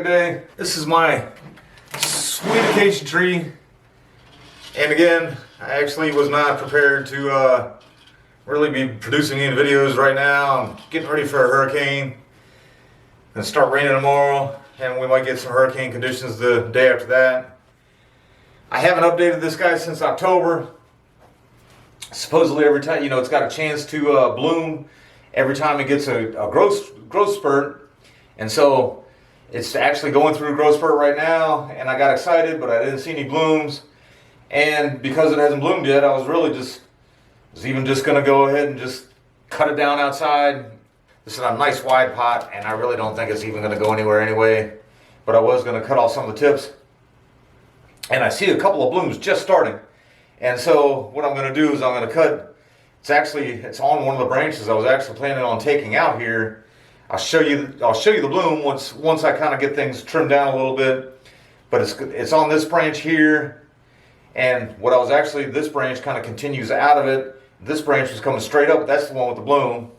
good day. This is my sweet acacia tree. And again, I actually was not prepared to really be producing any videos right now. I'm getting ready for a hurricane. It's gonna start raining tomorrow, and we might get some hurricane conditions the day after that. I haven't updated this guy since October. Supposedly every time, it's got a chance to bloom every time it gets a growth spurt. And so it's actually going through a growth spurt right now, and I got excited, but I didn't see any blooms. And because it hasn't bloomed yet, I was really just gonna go ahead and just cut it down outside. This is a nice wide pot, and I really don't think it's even gonna go anywhere anyway. But I was gonna cut off some of the tips. And I see a couple of blooms just starting. And so what I'm gonna do is I'm gonna cut, it's on one of the branches I was actually planning on taking out here. I'll show you the bloom once I kind of get things trimmed down a little bit. But it's on this branch here. And this branch kind of continues out of it. This branch was coming straight up. That's the one with the bloom.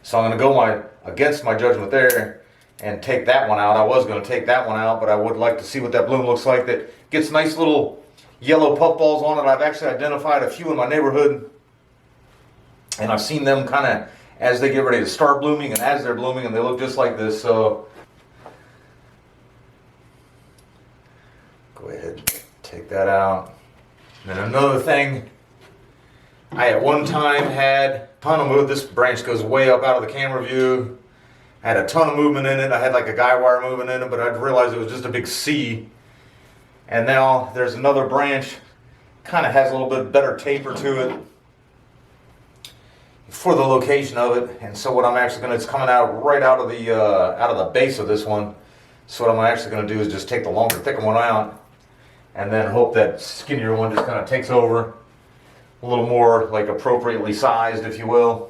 So I'm going to go against my judgment there and take that one out. I was going to take that one out, but I would like to see what that bloom looks like. That gets nice little yellow puffballs on it. I've actually identified a few in my neighborhood, and I've seen them kind of as they get ready to start blooming and as they're blooming, and they look just like this. So go ahead and take that out. And then another thing, I at one time had a ton of movement. This branch goes way up out of the camera view. I had a ton of movement in it. I had like a guy wire movement in it, but I realized it was just a big C. And now there's another branch, kind of has a little bit better taper to it for the location of it. And so what I'm actually going to, it's coming out right out of the base of this one. So what I'm actually going to do is just take the longer, thicker one out, and then hope that skinnier one just kind of takes over. A little more like appropriately sized, if you will.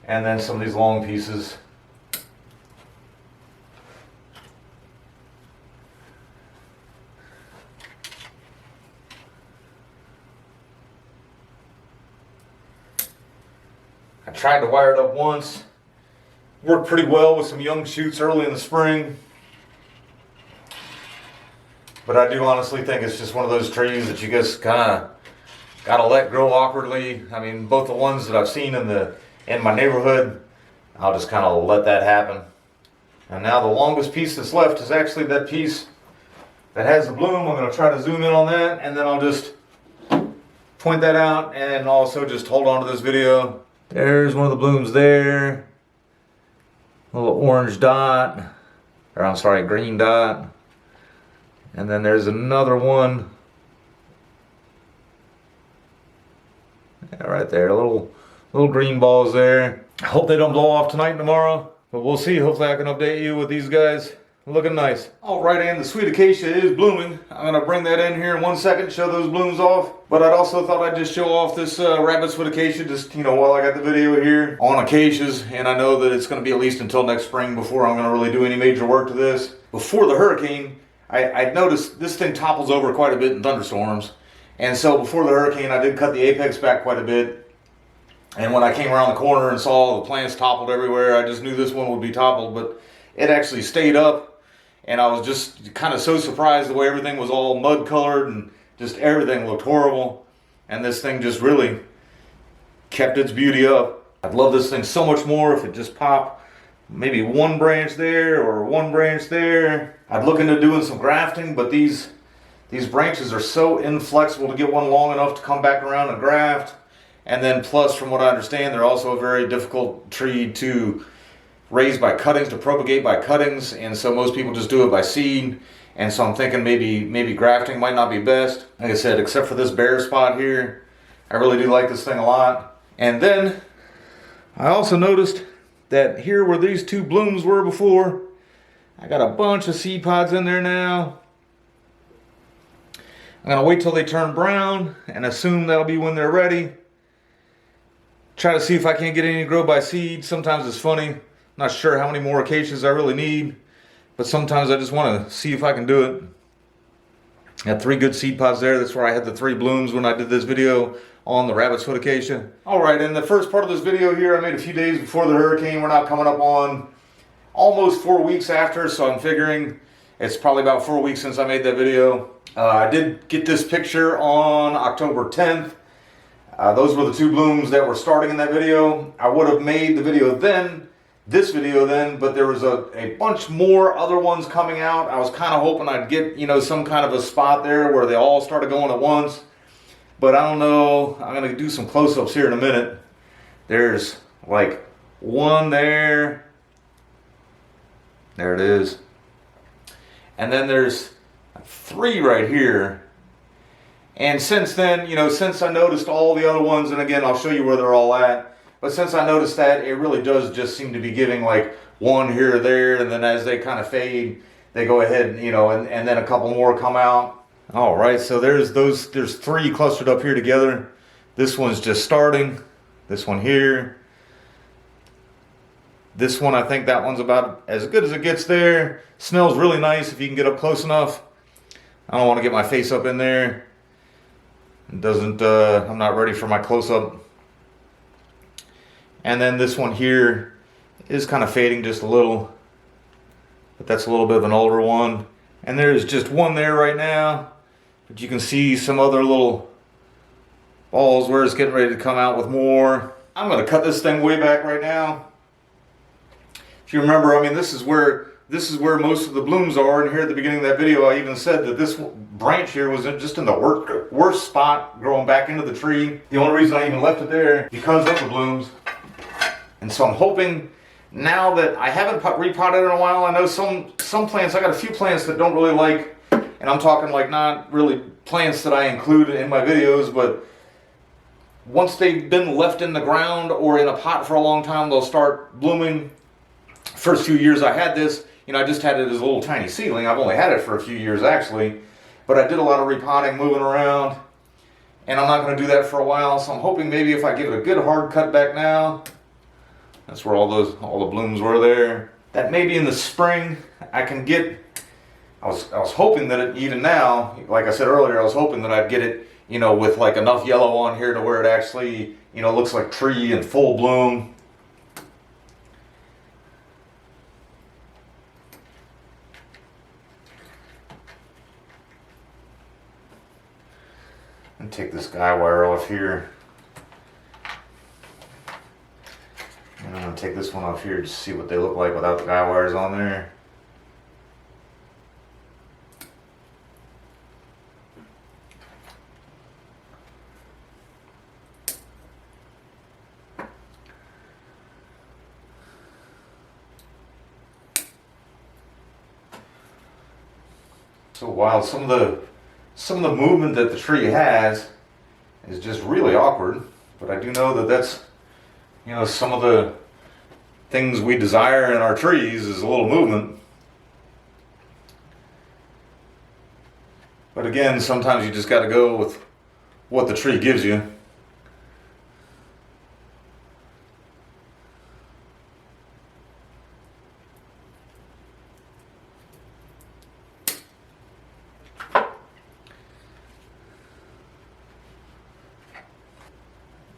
And then some of these long pieces. I tried to wire it up once. Worked pretty well with some young shoots early in the spring. But I do honestly think it's just one of those trees that you just kind of gotta let grow awkwardly. I mean, both the ones that I've seen in my neighborhood, I'll just kind of let that happen. And now the longest piece that's left is actually that piece that has the bloom. I'm going to try to zoom in on that, and then I'll just point that out and also just hold on to this video. There's one of the blooms there. A little orange dot, or I'm sorry, green dot. And then there's another one. Yeah, right there, little green balls there. I hope they don't blow off tonight and tomorrow, but we'll see. Hopefully I can update you with these guys. Looking nice. Alright, and the sweet acacia is blooming. I'm going to bring that in here in 1 second, show those blooms off. But I'd also thought I'd just show off this rabbit's foot acacia, just, while I got the video here on acacias. And I know that it's going to be at least until next spring before I'm going to really do any major work to this. Before the hurricane, I noticed this thing topples over quite a bit in thunderstorms. And so before the hurricane, I did cut the apex back quite a bit. And when I came around the corner and saw the plants toppled everywhere, I just knew this one would be toppled. But it actually stayed up. And I was just kind of so surprised the way everything was all mud colored and just everything looked horrible. And this thing just really kept its beauty up. I'd love this thing so much more if it just popped maybe one branch there or one branch there. I'd look into doing some grafting, but these branches are so inflexible to get one long enough to come back around and graft. And then plus, from what I understand, they're also a very difficult tree to raise by cuttings, to propagate by cuttings. And so most people just do it by seed. And so I'm thinking maybe grafting might not be best. Like I said, except for this bare spot here, I really do like this thing a lot. And then I also noticed that here where these two blooms were before, I got a bunch of seed pods in there now. I'm going to wait till they turn brown and assume that'll be when they're ready. Try to see if I can't get any grow by seed. Sometimes it's funny. Not sure how many more acacias I really need, but sometimes I just want to see if I can do it. I had 3 good seed pods there. That's where I had the 3 blooms when I did this video on the rabbit's foot acacia. Alright, in the first part of this video here I made a few days before the hurricane. We're now coming up on almost 4 weeks after, so I'm figuring it's probably about 4 weeks since I made that video. I did get this picture on October 10th. Those were the 2 blooms that were starting in that video. I would have made the video then, this video then, but there was a bunch more other ones coming out. I was kind of hoping I'd get, you know, some kind of a spot there where they all started going at once. But I don't know. I'm going to do some close-ups here in a minute. There's like 1 there. There it is. And then there's 3 right here. And since then, you know, since I noticed all the other ones, and again, I'll show you where they're all at. But since I noticed that, it really does just seem to be giving like 1 here or there. And then as they kind of fade, they go ahead, you know, and then a couple more come out. All right, so there's 3 clustered up here together. This one's just starting. This one here. This one, I think that one's about as good as it gets there. Smells really nice if you can get up close enough. I don't want to get my face up in there. It doesn't, I'm not ready for my close-up. And then this one here is kind of fading just a little. But that's a little bit of an older one. And there's just 1 there right now. But you can see some other little balls where it's getting ready to come out with more. I'm going to cut this thing way back right now. If you remember, I mean, this is where most of the blooms are. And here at the beginning of that video, I even said that this branch here was just in the worst spot growing back into the tree. The only reason I even left it there because of the blooms. And so I'm hoping now that I haven't repotted in a while, I know some plants, I got a few plants that don't really like, and I'm talking like not really plants that I include in my videos, but once they've been left in the ground or in a pot for a long time, they'll start blooming. First few years I had this, you know, I just had it as a little tiny seedling. I've only had it for a few years actually, but I did a lot of repotting, moving around, and I'm not going to do that for a while. So I'm hoping maybe if I give it a good hard cut back now, that's where all the blooms were there, that maybe in the spring I can get. I was hoping that even now, like I said earlier, I was hoping that I'd get it, you know, with like enough yellow on here to where it actually, you know, looks like tree in full bloom. And take this guy wire off here. And I'm going to take this one off here to see what they look like without the guy wires on there. So while some of the movement that the tree has is just really awkward, but I do know that that's, you know, some of the things we desire in our trees is a little movement. But again, sometimes you just got to go with what the tree gives you.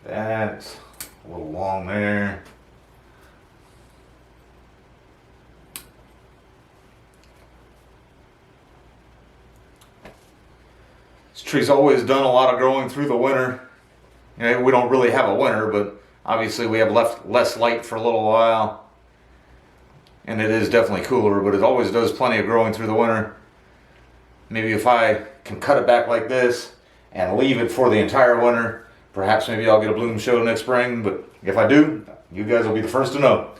That's a little long there. This tree's always done a lot of growing through the winter. You know, we don't really have a winter, but obviously we have less light for a little while. And it is definitely cooler, but it always does plenty of growing through the winter. Maybe if I can cut it back like this and leave it for the entire winter, perhaps maybe I'll get a bloom show next spring, but if I do, you guys will be the first to know.